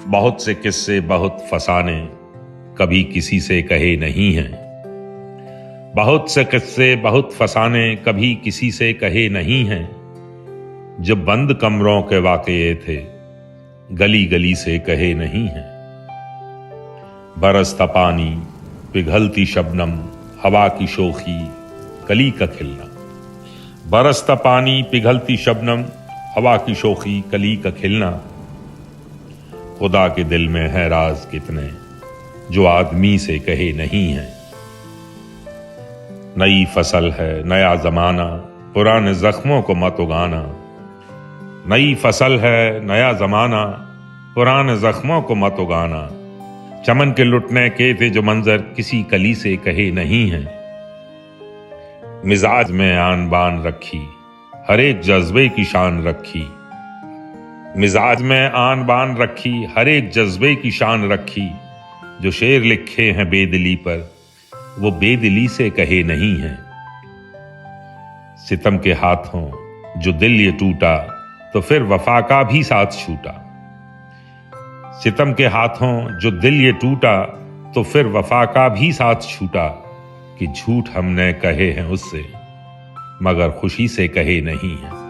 बहुत से किस्से बहुत फसाने कभी किसी से कहे नहीं हैं। बहुत से किस्से बहुत फसाने कभी किसी से कहे नहीं हैं। जो बंद कमरों के वाकये थे गली गली से कहे नहीं हैं। बरसता पानी पिघलती शबनम हवा की शोखी कली का खिलना। बरसता पानी पिघलती शबनम हवा की शोखी कली का खिलना। खुदा के दिल में है राज कितने जो आदमी से कहे नहीं है। नई फसल है नया जमाना पुराने जख्मों को मत उगाना। नई फसल है नया जमाना पुराने जख्मों को मत उगाना। चमन के लुटने के थे जो मंजर किसी कली से कहे नहीं है। मिजाज में आन बान रखी हर एक जज्बे की शान रखी। मिजाज में आन बान रखी हर एक जज्बे की शान रखी। जो शेर लिखे हैं बेदिली पर वो बेदिली से कहे नहीं है। सितम के हाथों जो दिल ये टूटा तो फिर वफा का भी साथ छूटा। सितम के हाथों जो दिल ये टूटा तो फिर वफा का भी साथ छूटा। कि झूठ हमने कहे हैं उससे मगर खुशी से कहे नहीं है।